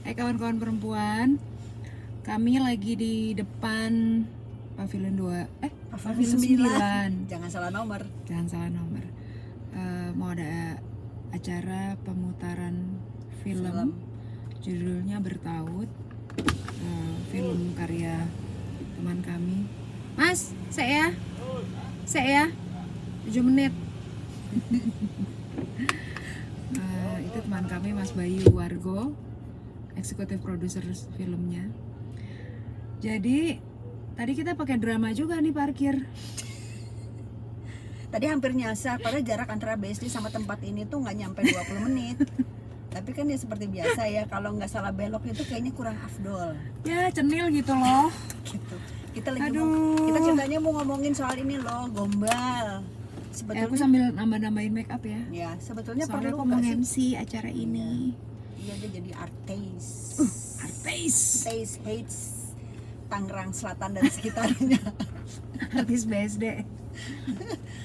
Kawan-kawan perempuan, kami lagi di depan Pavilion 2 Pavilion 9. Jangan salah nomor. Mau ada acara pemutaran film. Judulnya Bertaut, film karya teman kami. Mas, saya 7 menit. Itu teman kami, Mas Bayu Wargo, eksekutif produser filmnya. Jadi tadi kita pakai drama juga nih parkir. Tadi hampir nyasar, padahal jarak antara BSD sama tempat ini tuh nggak nyampe 20 menit. Tapi kan ya seperti biasa ya, kalau nggak salah belok itu kayaknya kurang afdol. Ya cenil gitu loh. Gitu. Kita ceritanya mau ngomongin soal ini loh, gombal. Sebetulnya Aku sambil nambah-nambahin make up ya. Ya, sebetulnya Soalnya perlu aku mau nggak MC sih? acara ini. Iya, dia jadi artis. Artis hates Tangerang Selatan dan sekitarnya. artis BSD.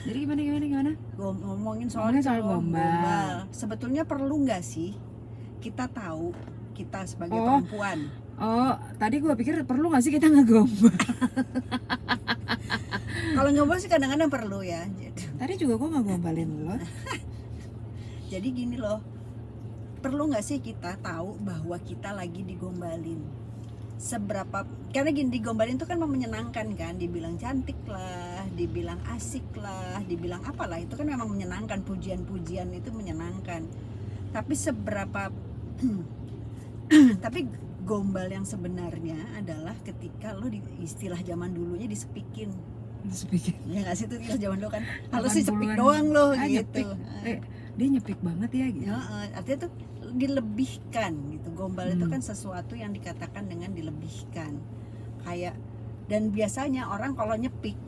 Jadi gimana? Ngomongin soal gombal. Sebetulnya perlu nggak sih kita tahu kita sebagai perempuan? Oh, tadi gua pikir perlu nggak sih kita ngegombal. Kalau ngobrol sih kadang-kadang perlu ya. Tadi juga gua ngegombalin lo. Jadi gini loh, perlu nggak sih kita tahu bahwa kita lagi digombalin? Seberapa, karena gini, digombalin itu kan menyenangkan kan, dibilang cantik lah, dibilang asik lah, dibilang apalah, itu kan memang menyenangkan, pujian-pujian itu menyenangkan. Tapi seberapa tapi gombal yang sebenarnya adalah ketika lo di istilah zaman dulunya disepikin. Ya nggak sih, itu istilah zaman dulu kan, kalau sih sepik doang lo gitu. Dia nyepik banget ya gitu. Ya, artinya tuh dilebihkan gitu. Gombal itu kan sesuatu yang dikatakan dengan dilebihkan. Kayak, dan biasanya orang kalau nyepik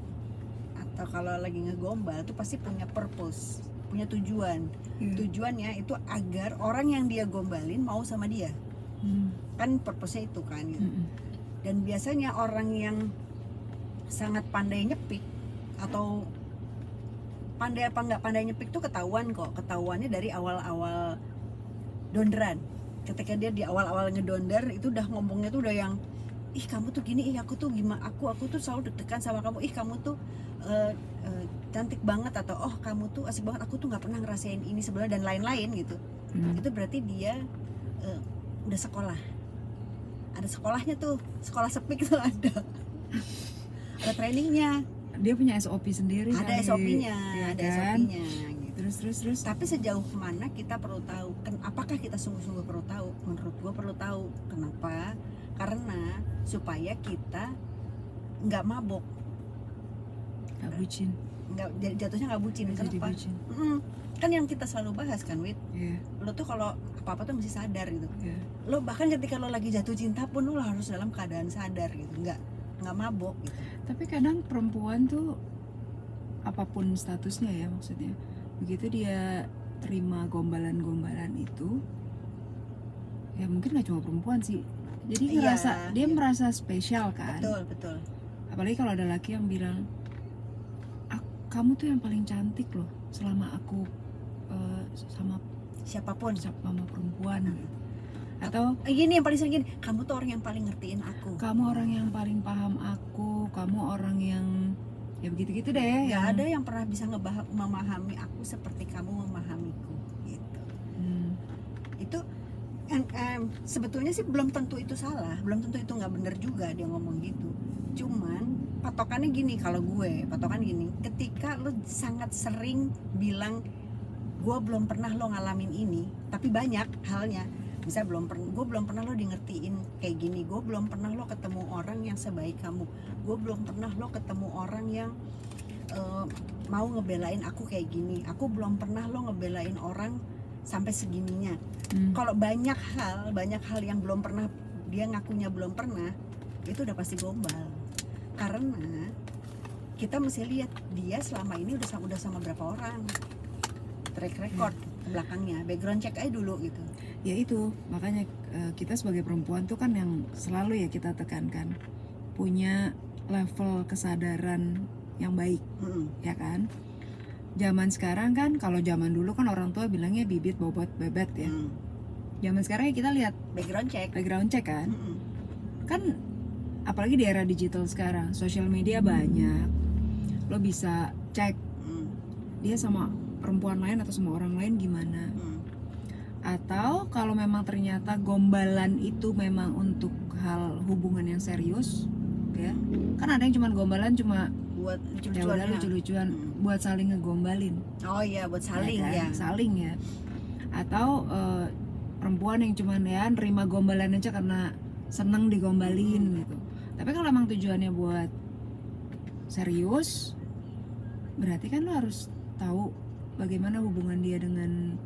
atau kalau lagi ngegombal tuh pasti punya purpose, punya tujuan. Tujuannya itu agar orang yang dia gombalin mau sama dia. Kan purpose-nya itu kan gitu. Dan biasanya orang yang sangat pandai nyepik atau pandai apa nggak pandai nyepik tuh ketahuannya dari awal-awal donderan. Ketika dia di awal-awal ngedonder itu udah ngomongnya tuh udah yang, ih kamu tuh gini, ih aku tuh gimana, aku tuh selalu deg-degan sama kamu, ih kamu tuh cantik banget, atau oh kamu tuh asik banget, aku tuh nggak pernah ngerasain ini sebelumnya, dan lain-lain gitu. Itu berarti dia udah sekolah, ada sekolahnya tuh, sekolah sepik tuh ada trainingnya, dia punya SOP sendiri, ada SOP-nya, ya ada kan? SOP-nya gitu. Terus. Tapi sejauh mana kita perlu tahu? Apakah kita sungguh-sungguh perlu tahu? Menurut gua perlu tahu. Kenapa? Karena supaya kita nggak mabok, nggak bucin, jatuhnya nggak bucin. Kenapa? Kan yang kita selalu bahas kan, Wit. Lo tuh kalau apa-apa tuh mesti sadar gitu. Lo bahkan ketika lo lagi jatuh cinta pun lo harus dalam keadaan sadar gitu, nggak mabok gitu. Tapi kadang perempuan tuh apapun statusnya ya, maksudnya begitu dia terima gombalan-gombalan itu, ya mungkin nggak cuma perempuan sih, jadi dia merasa spesial kan. Betul. Apalagi kalau ada laki yang bilang, kamu tuh yang paling cantik loh selama aku sama siapapun, sama perempuan gitu. Atau gini yang paling sering gini, kamu tuh orang yang paling ngertiin aku, kamu orang yang paling paham aku, kamu orang yang ya begitu-gitu deh. Gak ada yang pernah bisa memahami aku seperti kamu memahamiku gitu. Itu sebetulnya sih belum tentu itu salah, belum tentu itu nggak benar juga dia ngomong gitu. Cuman patokannya gini, kalau gue patokan gini, ketika lo sangat sering bilang gue belum pernah lo ngalamin ini, tapi banyak halnya. Bisa gue belum pernah lo di ngertiin kayak gini, gue belum pernah lo ketemu orang yang sebaik kamu, gue belum pernah lo ketemu orang yang mau ngebelain aku kayak gini, aku belum pernah lo ngebelain orang sampai segininya. Kalau banyak hal yang belum pernah dia ngakunya belum pernah, itu udah pasti gombal. Karena kita mesti lihat dia selama ini udah sama berapa orang, track record belakangnya, background check aja dulu gitu. Ya itu, makanya kita sebagai perempuan tuh kan yang selalu ya kita tekankan, punya level kesadaran yang baik, ya kan? Zaman sekarang kan, kalau zaman dulu kan orang tua bilangnya bibit bobot bebet ya. Zaman sekarang ya kita lihat background check kan. Mm-mm. Kan apalagi di era digital sekarang, sosial media banyak. Lo bisa cek Mm. dia sama perempuan lain atau sama orang lain gimana. Mm. Atau kalau memang ternyata gombalan itu memang untuk hal hubungan yang serius, ya. Kan ada yang cuma gombalan cuma buat ya udah lucu-lucuan ya. lucu-lucuan buat saling ngegombalin. Oh iya, buat saling kan? ya. Saling ya. Atau perempuan yang cuman ya nerima gombalan aja karena seneng digombalin gitu. Tapi kalau emang tujuannya buat serius, berarti kan lo harus tahu bagaimana hubungan dia dengan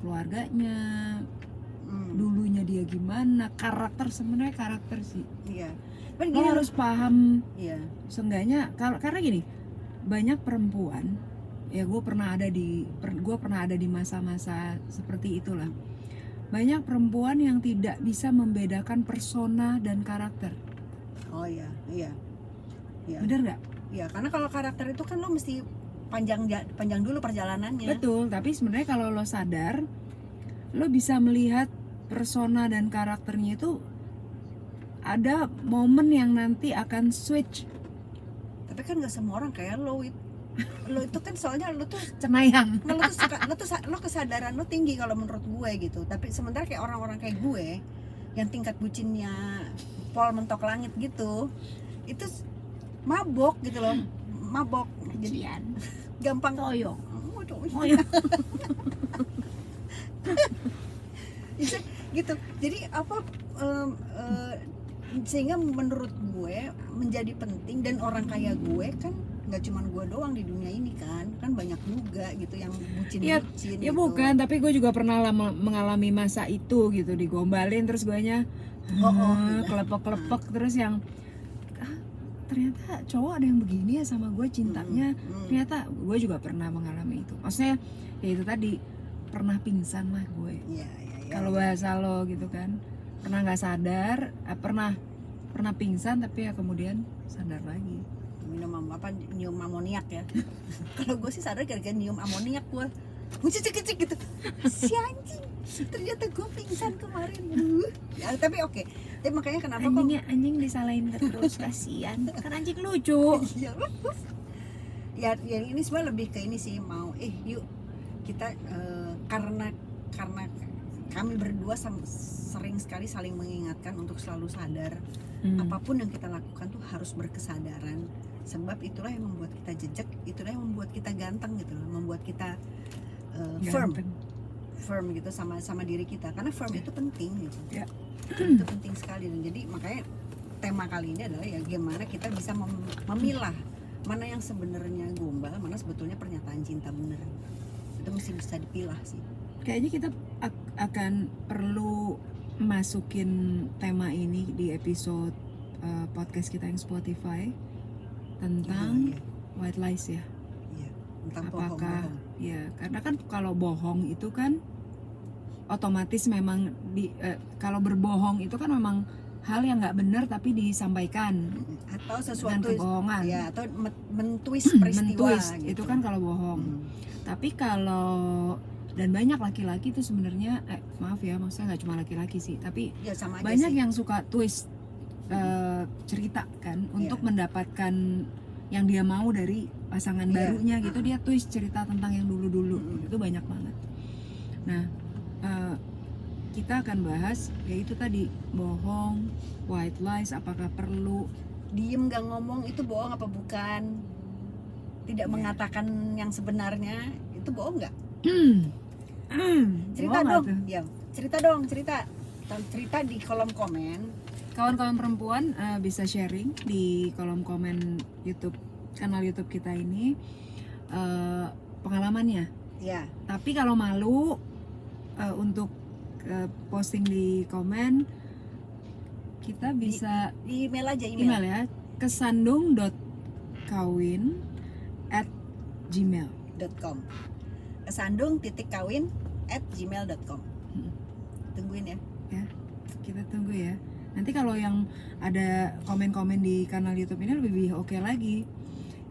keluarganya, dulunya dia gimana, sebenarnya karakter sih. Iya. Kan Lo gini harus paham. Iya. Seenggaknya karena gini, banyak perempuan ya, gue pernah ada di masa-masa seperti itulah. Banyak perempuan yang tidak bisa membedakan persona dan karakter. Oh iya, iya. Iya. Bener nggak? Iya, karena kalau karakter itu kan lo mesti panjang dulu perjalanannya. Betul, tapi sebenarnya kalau lo sadar, lo bisa melihat persona dan karakternya itu ada momen yang nanti akan switch. Tapi kan nggak semua orang kayak lo itu kan soalnya lo tuh Cenayang. lo kesadaran lo tinggi kalau menurut gue gitu. Tapi sementara kayak orang-orang kayak gue yang tingkat bucinnya pol mentok langit gitu, itu mabok gitu loh, mabok. Jadi gampang toyo. gitu. Jadi apa sehingga menurut gue menjadi penting, dan orang kayak gue kan nggak cuma gue doang di dunia ini kan banyak juga gitu yang bucin Ya gitu. bukan, tapi gue juga pernah mengalami masa itu gitu, digombalin terus guanya kelepek-kelepek terus yang ternyata cowok ada yang begini ya sama gue cintanya. Ternyata gue juga pernah mengalami itu. Maksudnya ya itu tadi, pernah pingsan lah gue. Ya. Kalau bahasa lo gitu kan, pernah nggak sadar, pernah pingsan tapi ya kemudian sadar lagi. Nyium amoniak ya. Kalau gue sih sadar gara-gara nyium amoniak gue cicik gitu, si anjing ternyata gue pingsan kemarin. Ya, tapi oke. Tapi makanya kenapa anjing disalahin terus, kasihan kan anjing lucu. ya ini semua lebih ke ini sih, mau yuk kita karena kami berdua sering sekali saling mengingatkan untuk selalu sadar. Apapun yang kita lakukan tuh harus berkesadaran, sebab itulah yang membuat kita jejak, itulah yang membuat kita ganteng gitu loh, membuat kita firm gitu sama diri kita, karena firm itu penting gitu. Itu penting sekali. Dan jadi makanya tema kali ini adalah ya gimana kita bisa memilah mana yang sebenarnya gombal, mana sebetulnya pernyataan cinta bener. Itu mesti bisa dipilah sih. Kayaknya kita akan perlu masukin tema ini di episode podcast kita yang Spotify tentang white lies ya. Iya, tentang Apakah bohong. ya, karena kan kalau bohong itu kan otomatis memang kalau berbohong itu kan memang hal yang nggak benar tapi disampaikan atau dengan sesuatu kebohongan. ya, atau mentwist peristiwa gitu. Itu kan kalau bohong. Tapi kalau, dan banyak laki-laki itu sebenarnya maaf ya, maksudnya nggak cuma laki-laki sih, tapi ya, sama aja banyak sih. yang suka twist cerita kan untuk mendapatkan yang dia mau dari pasangan barunya gitu. Dia twist cerita tentang yang dulu-dulu. Itu banyak banget. Nah, kita akan bahas yaitu tadi, bohong, white lies, apakah perlu, Diem gak ngomong itu bohong apa bukan, tidak mengatakan yang sebenarnya itu bohong nggak? Cerita bohong dong tuh? ya, cerita di kolom komen. Kawan-kawan perempuan bisa sharing di kolom komen kanal YouTube kita ini pengalamannya. Ya, Tapi kalau malu untuk posting di komen, kita bisa di email aja, email ya, kesandung.kawin@gmail. .com kesandung.kawin@gmail.com. Tungguin ya. Ya, kita tunggu ya. Nanti kalau yang ada komen-komen di kanal YouTube ini lebih oke lagi,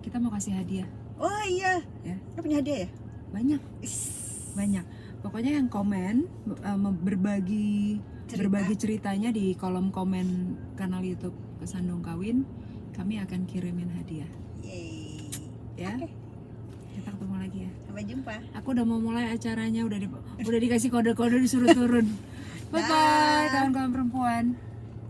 kita mau kasih hadiah. Oh iya, Ya. lo punya hadiah ya? Banyak. Pokoknya yang komen berbagi ceritanya di kolom komen kanal YouTube Kesandung Kawin, kami akan kirimin hadiah. Yeay. Ya. Oke. Kita ketemu lagi ya. Sampai jumpa. Aku udah mau mulai acaranya, udah dikasih kode-kode disuruh turun. Bye bye kawan-kawan perempuan.